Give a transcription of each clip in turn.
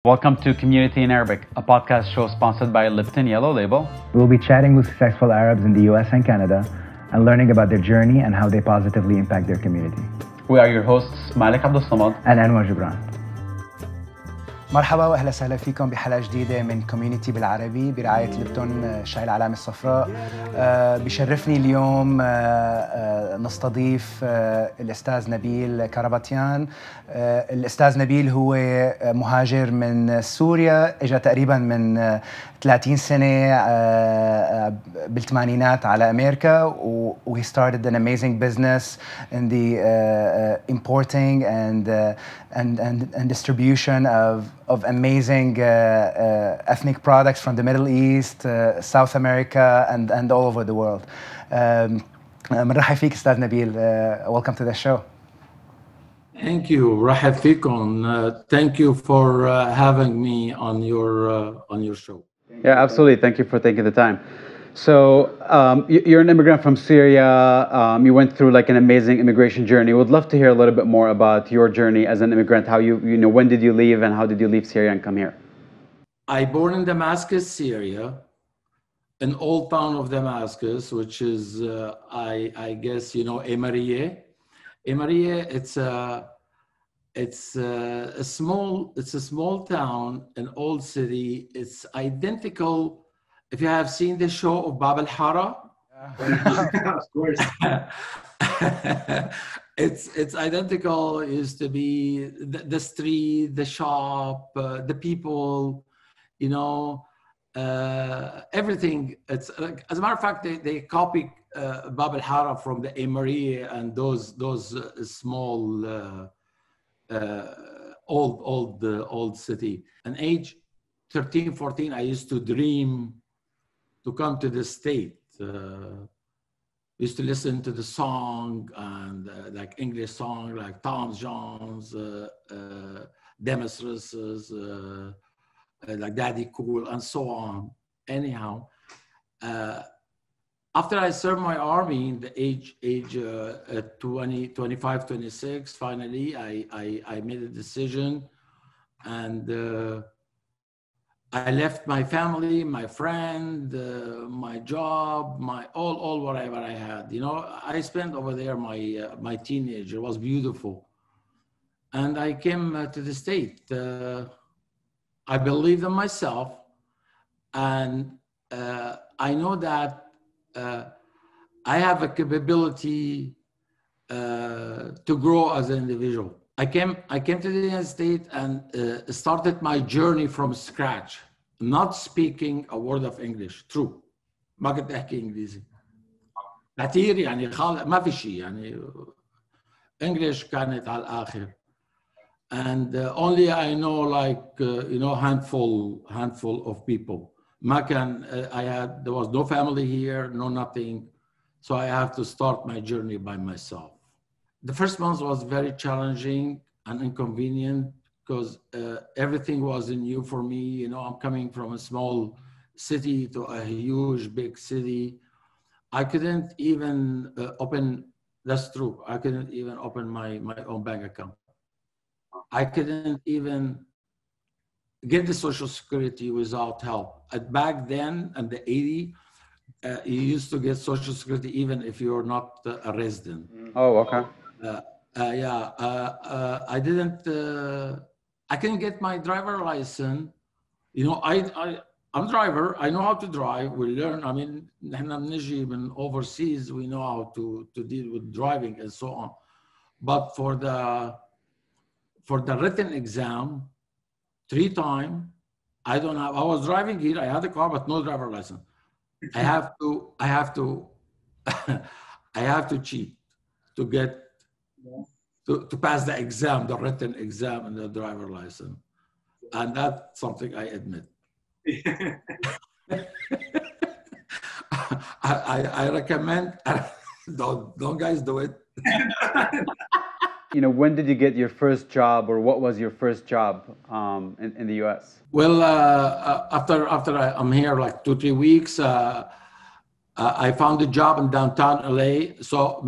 Welcome to CommuniTEA in Arabic, a podcast show sponsored by Lipton Yellow Label. We'll be chatting with successful Arabs in the US and Canada and learning about their journey and how they positively impact their community. We are your hosts, Malik Abdul Samad and Anwar Gibran. مرحبا واهلا وسهلا فيكم بحلقه جديده من كوميونتي بالعربي برعايه ليبتون شاي العلامه الصفراء. بيشرفني اليوم نستضيف الاستاذ نبيل كارابيتان. الاستاذ نبيل هو مهاجر من سوريا، اجى تقريبا من 30 سنه بالثمانينات على امريكا، و he started an amazing business in the importing and distribution of amazing ethnic products from the Middle East, South America, and all over the world. مرحبا فيك أستاذ نبيل. Welcome to the show. Thank you. رحب فيكم. Thank you for having me on your show. Yeah, absolutely. Thank you for taking the time. So you're an immigrant from Syria. You went through like an amazing immigration journey. Would love to hear a little bit more about your journey as an immigrant. How when did you leave and how did you leave Syria and come here? I born in Damascus, Syria, an old town of Damascus, which is I guess you know Emariye. Emariye, it's a small town, an old city. It's identical. If you have seen the show of Bab al-Hara, Of course. it's identical. It used to be the street, the shop, the people, you know, everything. It's like, as a matter of fact, they copy Bab al-Hara from the Emariya and those small old city. An age 13, 14, I used to dream to come to the state. Used to listen to the song and like English song like Tom Jones, Demis Roussos, like Daddy Cool, and so on. Anyhow, after I served my army in the age 20, 25, 26, finally I made a decision, and I left my family, my friend, my job, my all whatever I had. You know, I spent over there my teenager. It was beautiful, and I came to the state. I believed in myself, and I know that I have a capability to grow as an individual. I came to the United States and started my journey from scratch, not speaking a word of English. True. ما كنت أحكي إنجليزي. كثير يعني ما في شيء يعني English كانت على الآخر. And only I know like handful of people. ما كان there was no family here, no nothing. So I have to start my journey by myself. The first month was very challenging and inconvenient because everything was new for me. You know, I'm coming from a small city to a huge, big city. I couldn't even that's true. I couldn't even open my own bank account. I couldn't even get the Social Security without help. Back then, in the 80s, you used to get Social Security even if you're not a resident. Oh, okay. I couldn't get my driver license. You know, I'm a driver. I know how to drive. We learn. I mean, نحن بنجي من overseas. We know how to deal with driving and so on. But for the written exam, 3 times, I don't have. I was driving here. I had a car, but no driver license. I have to cheat to get. To pass the exam, the written exam and the driver license. And that's something I admit. I recommend, don't guys do it. You know, when did you get your first job, or what was your first job in the US? Well, after I'm here like 2-3 weeks, I found a job in downtown LA. So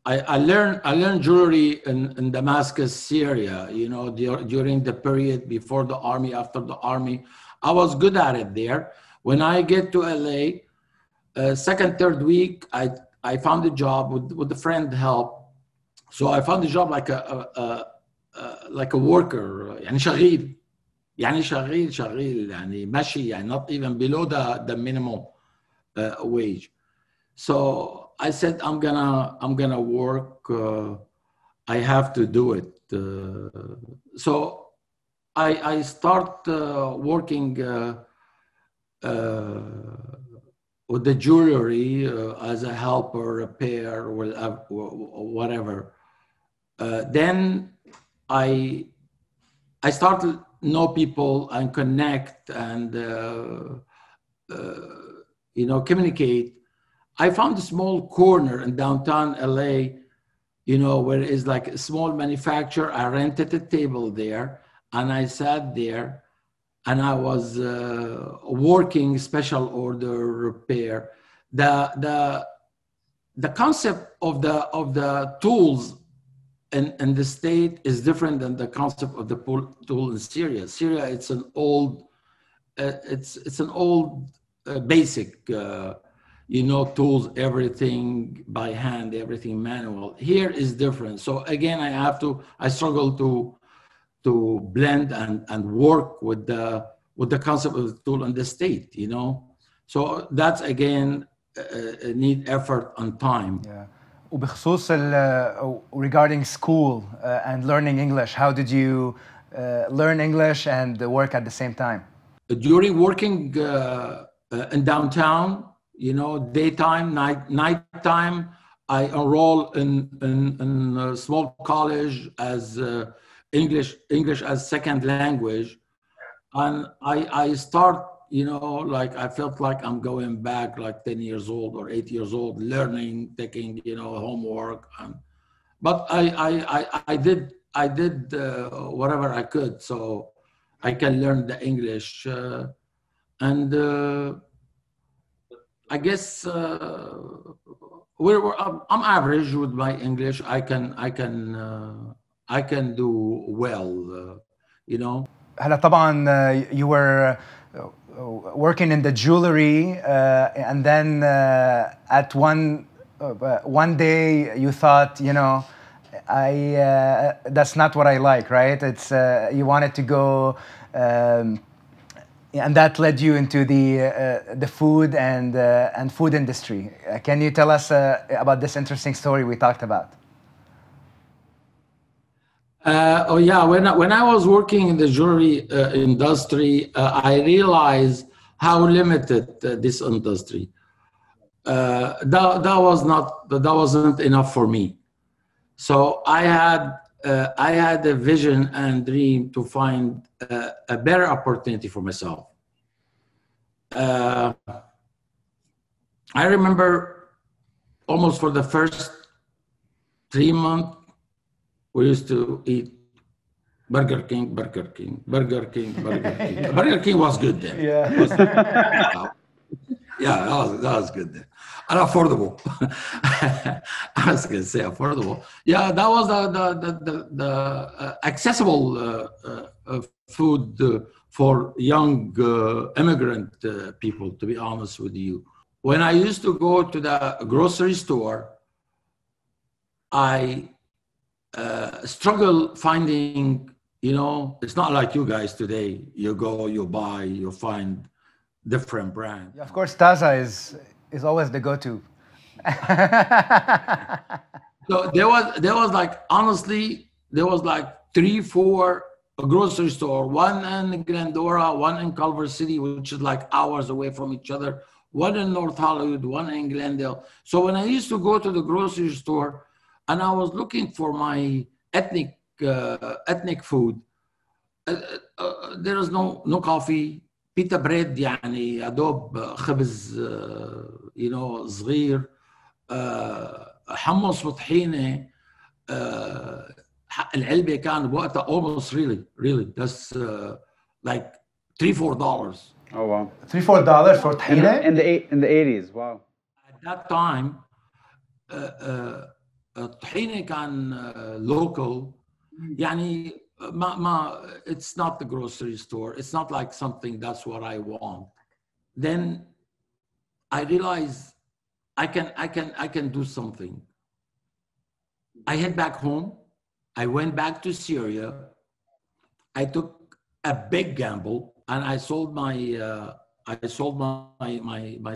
I learned jewelry in Damascus, Syria, you know, during the period before the army, after the army. I was good at it there. When I get to LA, second, third week, I found a job with a friend help. So I found a job like a worker, يعني شغيل. يعني شغيل يعني ماشي يعني not even below the minimum wage. So I said I'm gonna work. I have to do it. So I start working with the jewelry as a helper, repair, whatever. Then I start to know people and connect and you know, communicate. I found a small corner in downtown LA, you know, where it's like a small manufacturer. I rented a table there and I sat there and I was working special order repair. The concept of the tools in the state is different than the concept of the tool in Syria. Syria, it's an old, basic, you know, tools, everything by hand, everything manual. Here is different. So again, I struggle to blend and work with the concept of the tool in the state, you know. So that's again need effort and time. Yeah. وبخصوص regarding school and learning English, how did you learn English and work at the same time? During working in downtown, you know, daytime, nighttime, I enroll in a small college as English as second language, and I start, you know, like I felt like I'm going back like 10 years old or 8 years old, learning, taking, you know, homework, but I did whatever I could so I can learn the English, and I guess I'm average with my English. I can do well, you know. هلا طبعا you were working in the jewelry and then at one day you thought, you know, that's not what I like, right? It's you wanted to go and that led you into the food and food industry. Can you tell us about this interesting story we talked about? Oh yeah, when I was working in the jewelry industry, I realized how limited this industry. That wasn't enough for me. So I had a vision and dream to find a better opportunity for myself. I remember almost for the first 3 months, we used to eat Burger King. Burger King was good then. Yeah. Yeah, that was good then. And affordable. I was going to say affordable. Yeah, that was the accessible food for young immigrant people, to be honest with you. When I used to go to the grocery store, I struggle finding, you know, it's not like you guys today. You go, you buy, you find different brands. Yeah, of course, طازة is always the go-to. So there was like, honestly, there was like 3-4 grocery store, one in Glendora, one in Culver City, which is like hours away from each other, one in North Hollywood, one in Glendale. So when I used to go to the grocery store and I was looking for my ethnic food, there is no coffee, pita bread, يعني أدوب خبز you know صغير, حمص وطحينة, العلبة كان بوقتها almost really that's like $3-4. Oh wow. $3-4 for طحينة? In the 80s. Wow. At that time, الطحينة كان local. يعني it's not the grocery store. It's not like something that's what I want. Then I realized I can do something. I head back home. I went back to Syria. I took a big gamble and I sold my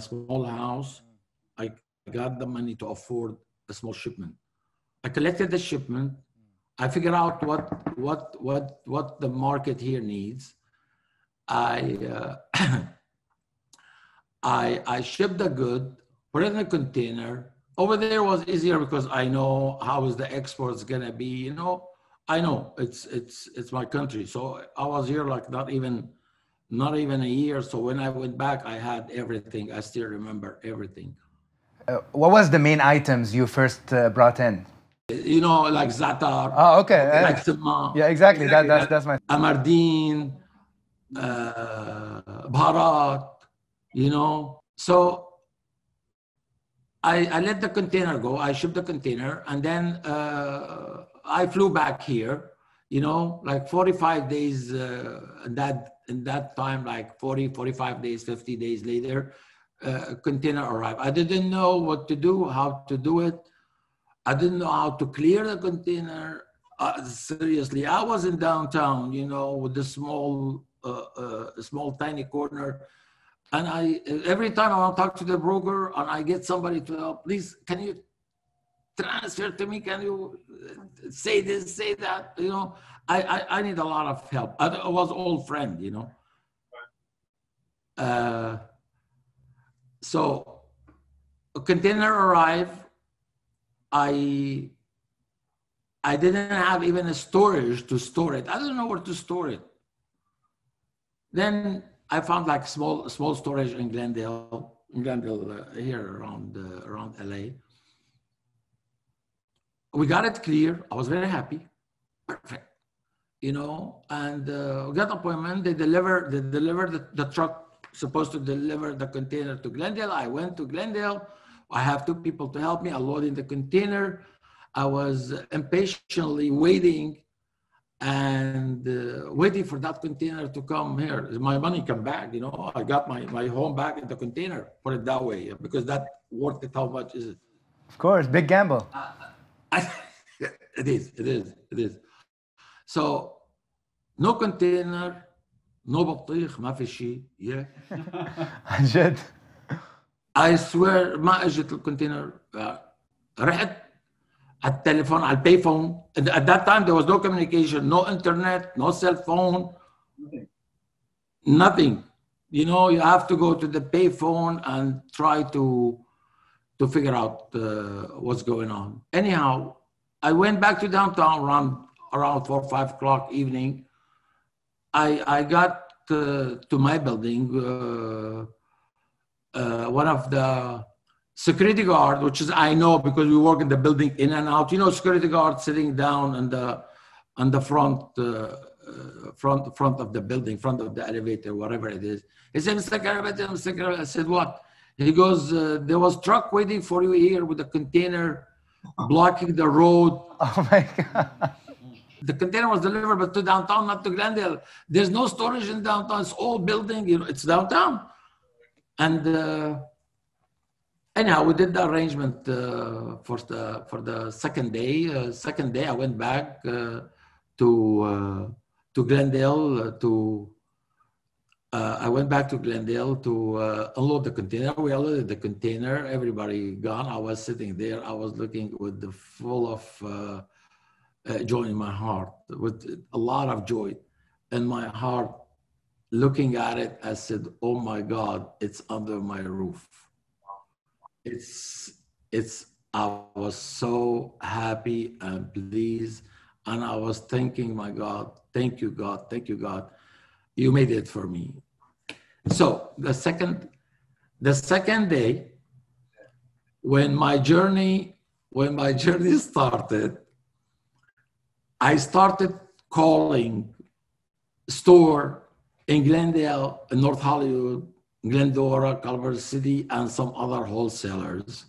small house. I got the money to afford a small shipment. I collected the shipment. I figured out what the market here needs. I shipped the good, put it in a container. Over there was easier because I know how is the exports gonna be. You know, I know it's my country. So I was here like not even a year. So when I went back, I had everything. I still remember everything. What was the main items you first brought in? You know, like za'atar. Oh, okay. Like sima. Yeah, exactly. That's my. Amardin, baharat. You know, so I let the container go. I shipped the container, and then I flew back here. You know, like 45 days. In that time, like 40, 45 days, 50 days later, container arrived. I didn't know what to do, how to do it. I didn't know how to clear the container. Seriously, I was in downtown, you know, with the small tiny corner. And every time I want to talk to the broker and I get somebody to help, please, can you transfer to me? Can you say this, say that? You know, I need a lot of help. I was old friend, you know. So a container arrived. I didn't have even a storage to store it. I don't know where to store it. Then I found like small storage in Glendale here around LA. We got it clear. I was very happy. Perfect. You know, and we got an appointment. They delivered the truck supposed to deliver the container to Glendale. I went to Glendale. I have 2 people to help me unloading the container. I was impatiently waiting waiting for that container to come here. My money come back, you know. I got my home back in the container, put it that way, because that worth it. How much is it? Of course, big gamble. It is. So, no container, no بطيخ, ما في شيء. Yeah. عن جد. I swear ما اجت الكونتينر. رحت على التليفون على الباي phone. At that time there was no communication, no internet, no cell phone, nothing. You know, you have to go to the pay phone and try to figure out what's going on. Anyhow, I went back to downtown around 4 or 5 o'clock evening. I got to my building. One of the security guard, which is I know because we work in the building in and out. You know, security guard sitting down on the front of the building, front of the elevator, whatever it is. He said, "Mr. Karabetian, Mr. Karabetian." I said, "What?" He goes, "There was truck waiting for you here with a container blocking the road." Oh my God. The container was delivered, but to downtown, not to Glendale. There's no storage in downtown. It's all building. You know, it's downtown. And anyhow, we did the arrangement for the second day. Second day, I went back to Glendale I went back to Glendale to unload the container. We unloaded the container. Everybody gone. I was sitting there. I was looking with the full of joy in my heart, with a lot of joy in my heart. Looking at it, I said, "Oh my God, it's under my roof." I was so happy and pleased, and I was thinking, my God, thank you, God, thank you, God. You made it for me. So the second day, when my journey started, I started calling store in Glendale, in North Hollywood, Glendora, Culver City, and some other wholesalers.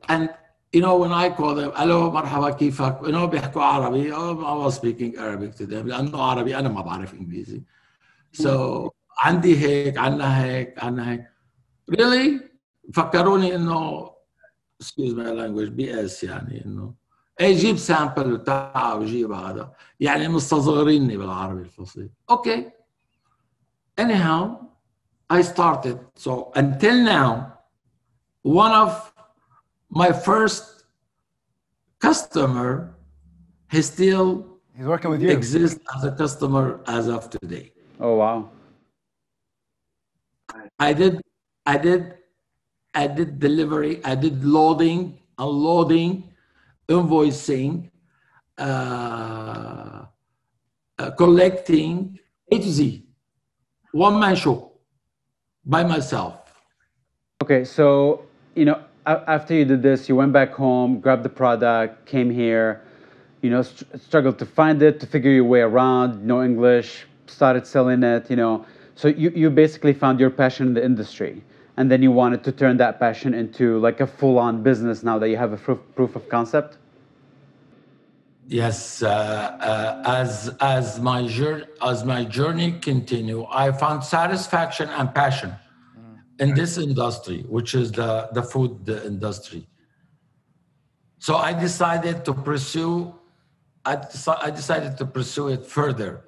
And you know, when I call them, hello, مرحبا كيفك? You know, بيحكوا عربي. Oh, I was speaking Arabic to them. لأنه عربي أنا ما بعرف إنجليزي. So عندي هيك، عنا هيك، عنا هيك. Really? فكروني إنه excuse my language BS يعني إنه إيه جيب سامبل بتاعه وجيب هذا. يعني مستصغريني بالعربي الفصيح. Okay. Anyhow, I started. So until now, one of my first customer, he's working with you. Exists as a customer as of today. Oh, wow. I did delivery, I did loading, unloading, invoicing, collecting, A to Z, one-man show by myself. Okay, so, you know, after you did this, you went back home, grabbed the product, came here, you know, struggled to find it, to figure your way around, no English, started selling it, you know. So you basically found your passion in the industry, and then you wanted to turn that passion into like a full-on business now that you have a proof of concept? Yes, as my journey continued, I found satisfaction and passion in this industry, which is the food industry. So I decided to pursue. I decided to pursue it further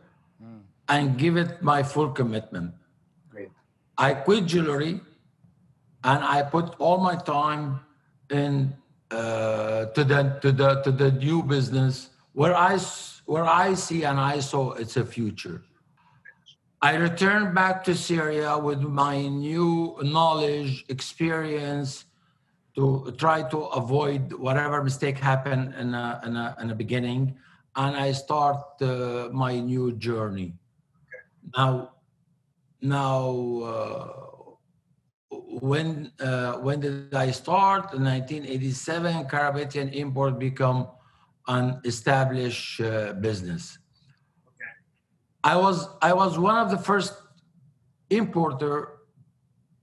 and give it my full commitment. Great. I quit jewelry, and I put all my time in to the new business where I see and I saw it's a future. I returned back to Syria with my new knowledge, experience, to try to avoid whatever mistake happened in the beginning, and I start my new journey. Now, when did I start? In 1987, Karabetian import become an established business. Okay. I was one of the first importer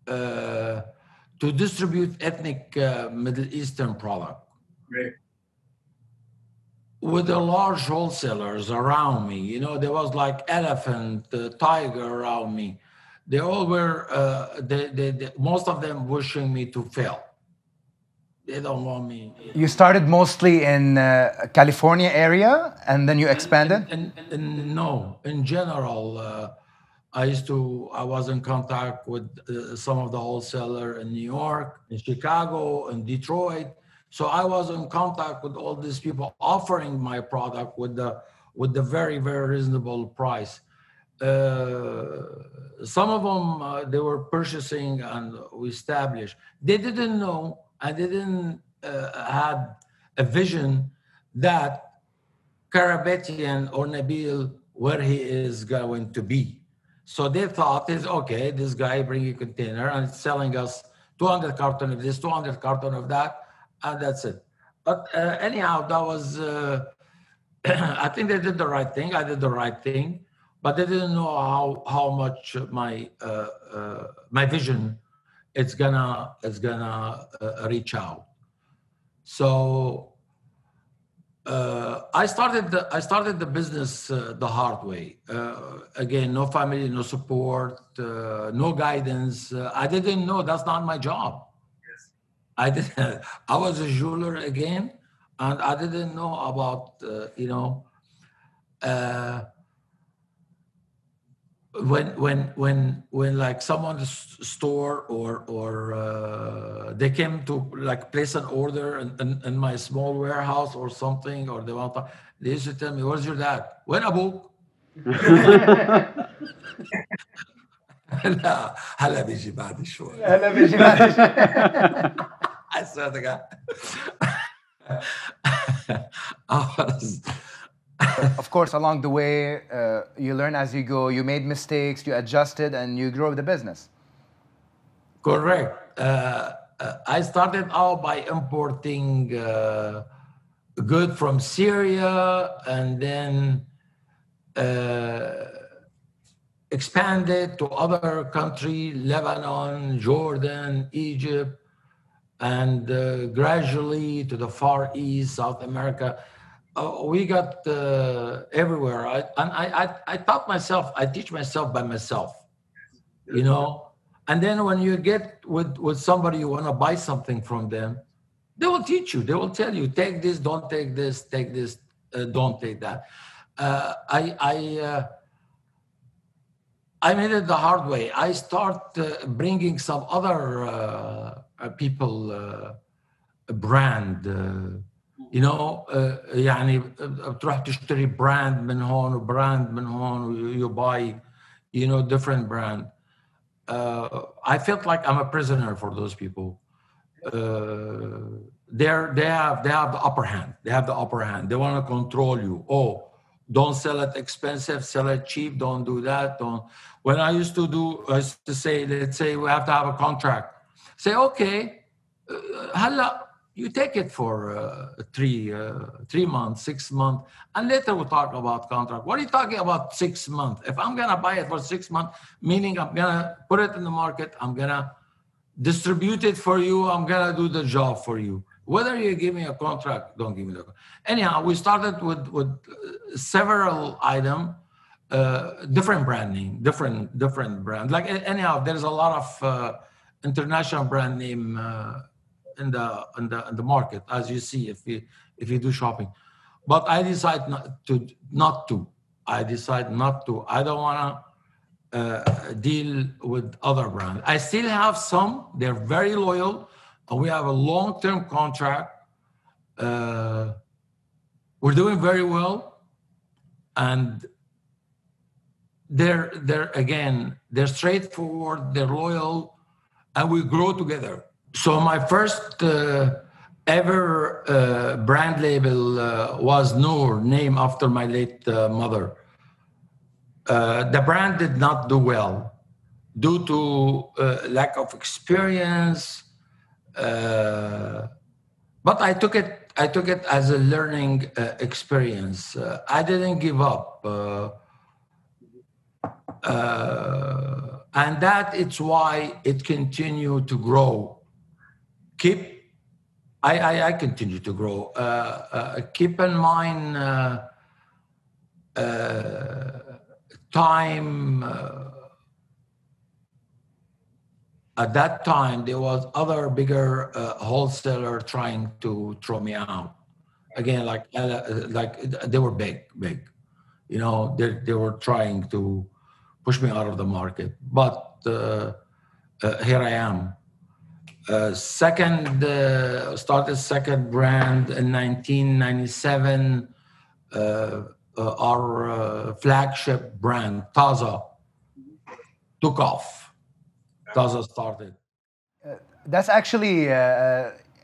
to distribute ethnic Middle Eastern product. Great. With the large wholesalers around me, you know, there was like elephant, tiger around me. They all were, most of them wishing me to fail. They don't want me. You started mostly in California area, and then you expanded? No, in general, I was in contact with some of the wholesaler in New York, in Chicago, in Detroit. So I was in contact with all these people offering my product with the very, very reasonable price. Some of them, they were purchasing and we established. They didn't know, and they didn't have a vision that Karabetian or Nabil, where he is going to be. So they thought, it's okay, this guy bringing a container and selling us 200 carton of this, 200 carton of that, and that's it. But anyhow, that was, I think they did the right thing. I did the right thing. But they didn't know how much my vision it's gonna reach out. So I started the business the hard way. Again, no family, no support, no guidance. I didn't know, that's not my job. Yes. I was a jeweler again, and I didn't know about when like someone's store or they came to like place an order in my small warehouse or something, or they used to tell me, "Where's your dad?" "When أبوك?" لا هلا بيجي بعد شوي. هلا بيجي بعد شوي. I swear to God. Of course, along the way, you learn as you go. You made mistakes, you adjusted, and you grew the business. Correct. I started out by importing good from Syria, and then expanded to other countries, Lebanon, Jordan, Egypt. and gradually to the Far East, South America. We got everywhere. I taught myself, I teach myself by myself, you know. And then when you get with somebody, you want to buy something from them, they will teach you. They will tell you, take this, don't take this, take this, don't take that. I made it the hard way. I start bringing some other people brand. You know, يعني بتروح تشتري brand من هون وبراند من هون, you buy, you know, different brand. I felt like I'm a prisoner for those people. They have the upper hand. They have the upper hand. They want to control you. Oh, don't sell it expensive, sell it cheap. Don't do that. Don't. When I used to say, let's say we have to have a contract. Say, okay, هلا you take it for 3 months, 6 months, and later we'll talk about contract. What are you talking about 6 months? If I'm gonna buy it for 6 months, meaning I'm gonna put it in the market, I'm gonna distribute it for you, I'm gonna do the job for you. Whether you give me a contract, don't give me the contract. Anyhow, we started with several items, different brand name, different brand. Like anyhow, there's a lot of international brand name in the market, as you see if you do shopping. But I decide not to. I decide not to. I don't want to deal with other brands. I still have some. They're very loyal. And we have a long-term contract. We're doing very well, and they're straightforward. They're loyal, and we grow together. So my first ever brand label was Noor, named after my late mother. The brand did not do well due to lack of experience, but I took it as a learning experience. I didn't give up, and that it's why it continued to grow. I continue to grow. Keep in mind, time. At that time, there was other bigger wholesaler trying to throw me out. Again, like they were big. You know, they were trying to push me out of the market. But here I am. Started second brand in 1997. Our flagship brand, طازة, took off. طازة started. That's actually,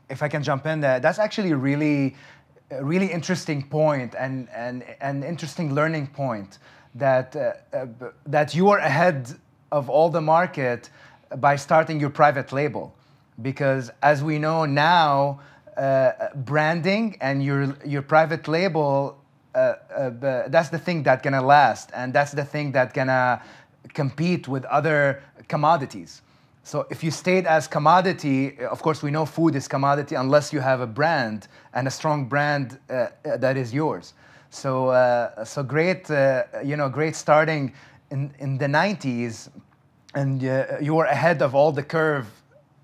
if I can jump in there, that's actually a really interesting point and an interesting learning point that you are ahead of all the market by starting your private label. Because as we know now, branding and your private label, that's the thing that's gonna last, and that's the thing that's gonna compete with other commodities. So if you stayed as commodity, of course we know food is commodity unless you have a brand and a strong brand that is yours. So great, great starting in the 90s, and you were ahead of all the curve,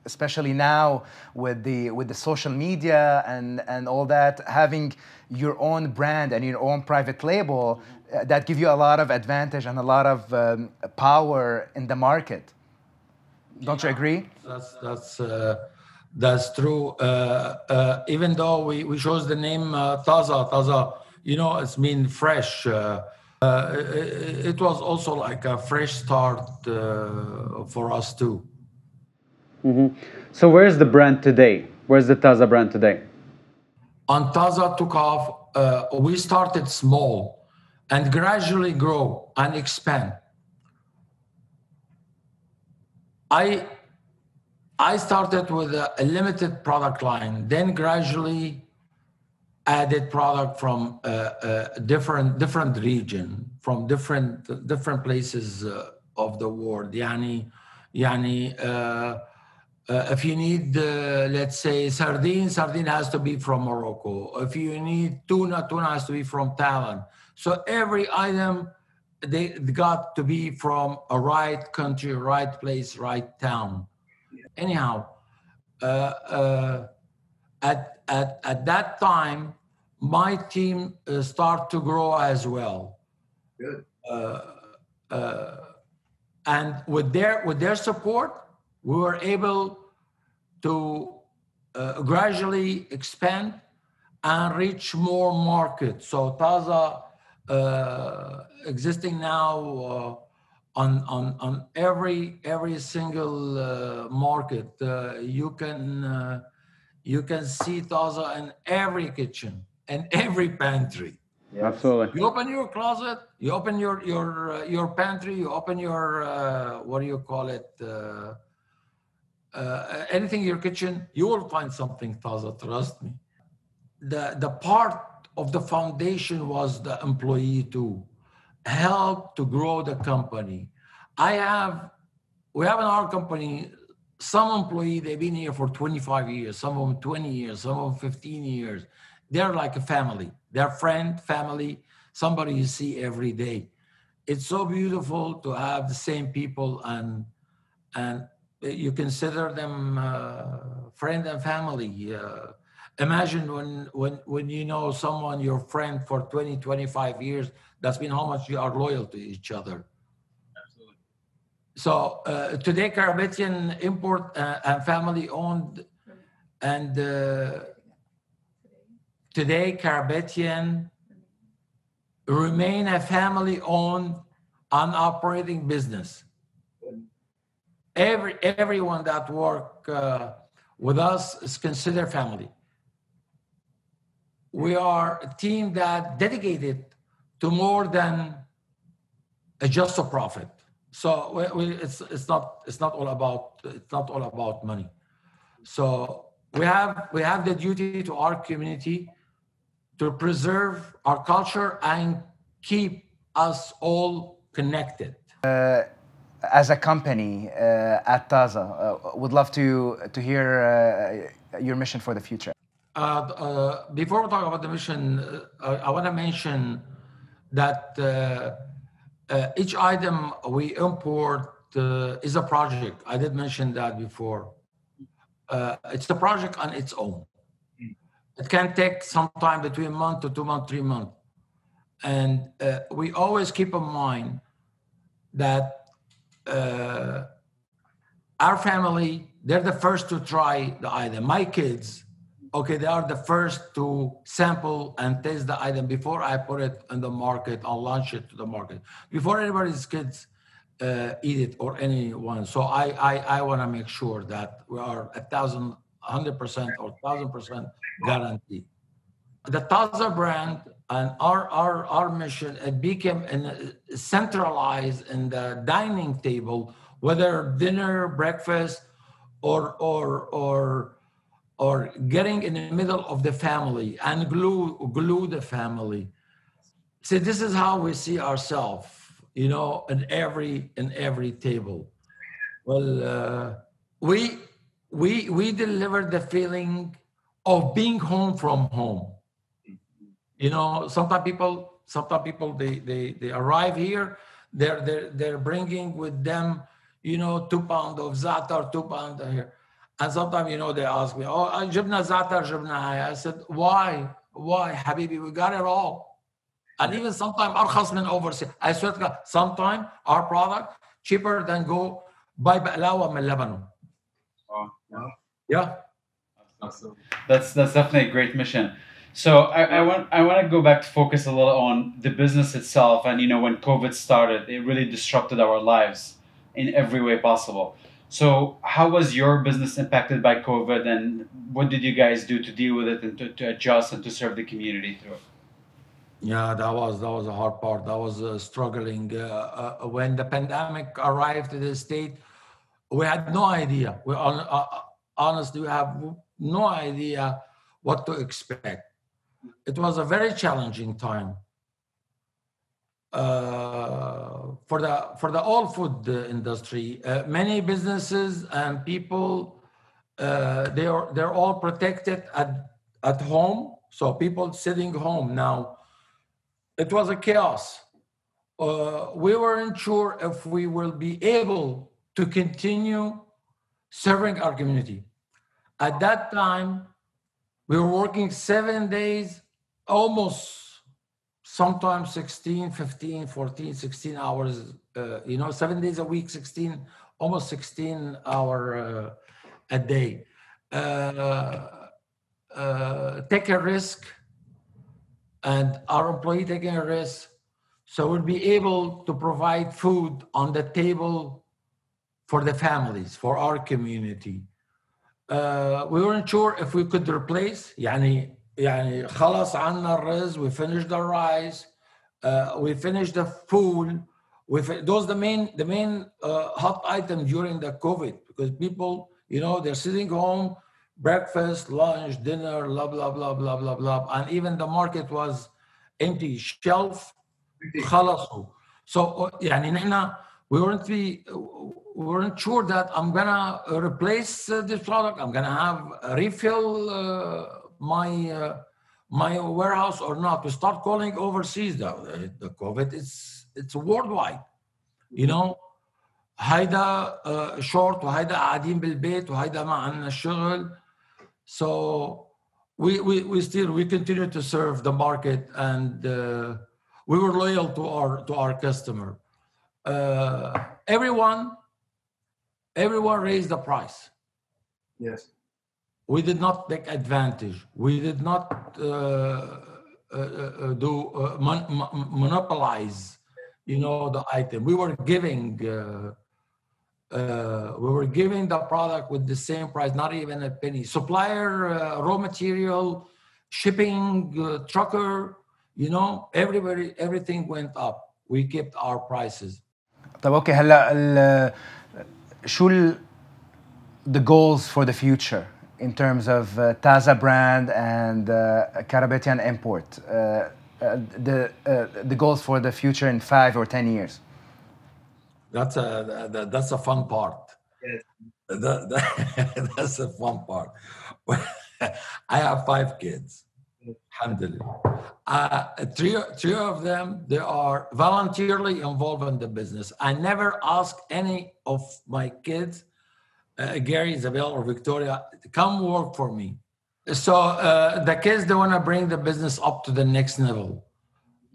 especially now with the social media and all that, having your own brand and your own private label that give you a lot of advantage and a lot of power in the market. Don't you agree? That's true. Even though we chose the name طازة, you know, it's mean fresh. It was also like a fresh start for us too. Mm-hmm. So where's the brand today? Where's the طازة brand today? On طازة took off, we started small and gradually grow and expand. I started with a limited product line, then gradually added product from different region, from different places of the world. يعني If you need, let's say, sardine has to be from Morocco. If you need tuna has to be from Thailand. So every item, they got to be from a right country, right place, right town. Anyhow, at that time, my team start to grow as well. Good. And with their support, we were able to gradually expand and reach more markets. So طازة existing now on every single market. You can see طازة in every kitchen and every pantry. Yes. Absolutely. You open your closet, you open your pantry, you open your what do you call it? Anything in your kitchen, you will find something طازة. Trust me. The part of the foundation was the employee too, help to grow the company. We have in our company some employee, they've been here for 25 years, some of them 20 years, some of them 15 years. They're like a family. They're friend, family, somebody you see every day. It's so beautiful to have the same people and you consider them friend and family. Imagine when you know someone, your friend for 20, 25 years, that's been how much you are loyal to each other. Absolutely. So today, Karabetian import and family owned, and today Karabetian remain a family owned and operating business. Everyone that work with us is considered family. We are a team that dedicated to more than just a profit. So it's not all about money. So we have the duty to our community to preserve our culture and keep us all connected. As a company at طازة, would love to hear your mission for the future. Before we talk about the mission, I want to mention that each item we import is a project. I did mention that before. It's a project on its own. It can take some time between a month to 2 months, 3 months. And we always keep in mind that our family, they're the first to try the item. My kids, okay, they are the first to sample and taste the item before I put it in the market, I'll launch it to the market. Before anybody's kids eat it or anyone. So I want to make sure that we are 100% or 1,000% guarantee. The طازة brand and our mission, it became centralized in the dining table, whether dinner, breakfast, or getting in the middle of the family and glue the family. So this is how we see ourselves, you know, in every table. Well, we deliver the feeling of being home from home. You know, sometimes people they arrive here, they're bringing with them, you know, 2 pounds of za'atar, 2 pounds here. And sometimes, you know, they ask me, oh, jibna za'atar, jibna hai. I said, why, habibi, we got it all. And even sometimes, arkhas min overseas. I swear to God, sometimes our product cheaper than go buy ba'lawa min Lebanon. Oh, yeah. That's definitely a great mission. So I want to go back to focus a little on the business itself. And, you know, when COVID started, it really disrupted our lives in every way possible. So how was your business impacted by COVID, and what did you guys do to deal with it and to adjust and to serve the community through it? Yeah, that was a hard part. That was struggling. When the pandemic arrived to the state, we had no idea. We honestly, we have no idea what to expect. It was a very challenging time for the all food industry. Many businesses and people they're all protected at home. So people sitting home now, it was a chaos. We weren't sure if we will be able to continue serving our community. At that time, we were working 7 days, almost sometimes 16, 15, 14, 16 hours, 7 days a week, almost 16 hours a day. Take a risk, and our employee taking a risk, so we'll be able to provide food on the table for the families, for our community. We weren't sure if we could replace, يعني خلص عنا الرز, we finished the rice, we finished the food. Those the main hot item during the COVID, because people, they're sitting home, breakfast, lunch, dinner, blah, blah, blah, blah, blah, blah. And even the market was empty, shelf, خلصوا. So, we weren't sure that I'm gonna replace this product. I'm gonna have refill my warehouse or not. We start calling overseas. The COVID, it's worldwide. هيدا short وهيدا قاعدين بالبيت وهيدا ما عندنا شغل. So we continue to serve the market, and we were loyal to our customer. Everyone raised the price. Yes. We did not take advantage. We did not monopolize, the item. We were giving the product with the same price, not even a penny. Supplier, raw material, shipping, trucker, everything went up. We kept our prices. طب اوكي هلا شو the goals for the future in terms of طازة brand and Karabetian import, the goals for the future in 5 or 10 years? That's a fun part. Yes. That's a fun part. I have 5 kids. Alhamdulillah. Three of them, they are voluntarily involved in the business. I never ask any of my kids, Gary, Isabel, or Victoria, come work for me. So the kids, they want to bring the business up to the next level.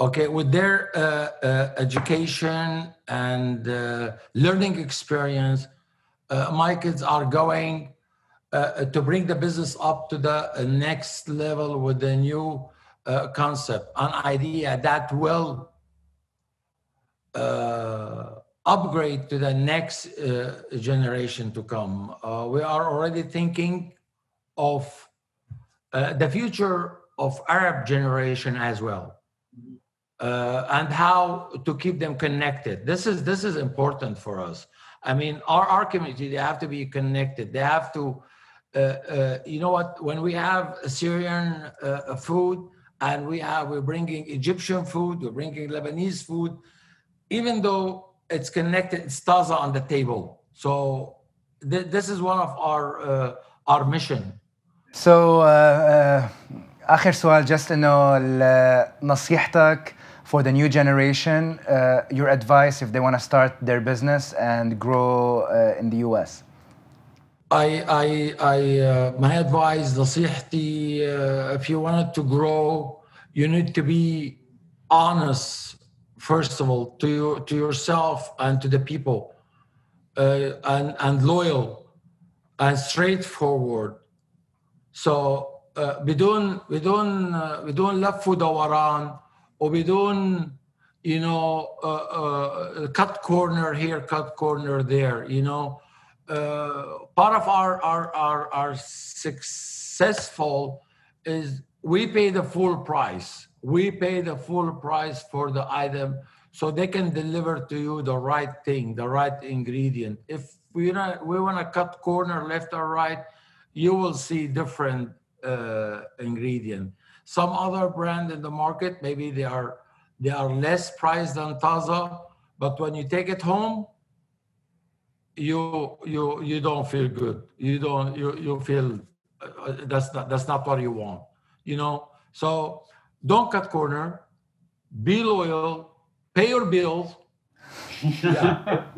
Okay, with their education and learning experience, my kids are going to bring the business up to the next level with a new concept, an idea that will upgrade to the next generation to come. We are already thinking of the future of Arab generation as well, and how to keep them connected. This is important for us. I mean, our community, they have to be connected. They have to, when we have Syrian food, and we're bringing Egyptian food, we're bringing Lebanese food, even though it's connected, it's طازة on the table. So this is one of our mission. So آخر سؤال, just إنه نصيحتك for the new generation, your advice if they want to start their business and grow in the US. My advice, نصيحتي, if you want to grow, you need to be honest, first of all, to yourself and to the people, and loyal and straightforward. So بدون لف ودوران, وبدون cut corner here, cut corner there. Part of our successful is we pay the full price. We pay the full price for the item, so they can deliver to you the right thing, the right ingredient. If we want to cut corner left or right, you will see different ingredient. Some other brand in the market, maybe they are less priced than طازة, but when you take it home, you don't feel good. You feel that's not what you want, you know. So don't cut corner. Be loyal. Pay your bills.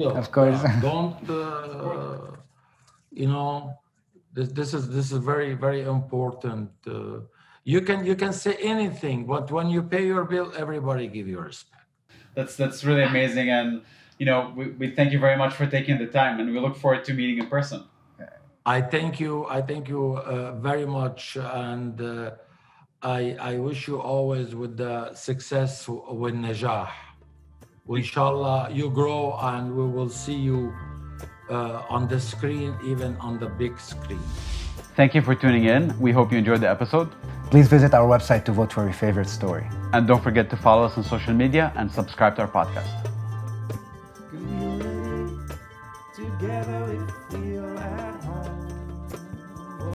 Of course. Don't you know. This is very, very important. You can say anything, but when you pay your bill, everybody give you respect. That's really amazing, and you know we thank you very much for taking the time, and we look forward to meeting in person. I thank you very much, and I wish you always with the success with Najah. Inshallah, you grow, and we will see you on the screen, even on the big screen. Thank you for tuning in. We hope you enjoyed the episode. Please visit our website to vote for your favorite story. And don't forget to follow us on social media and subscribe to our podcast.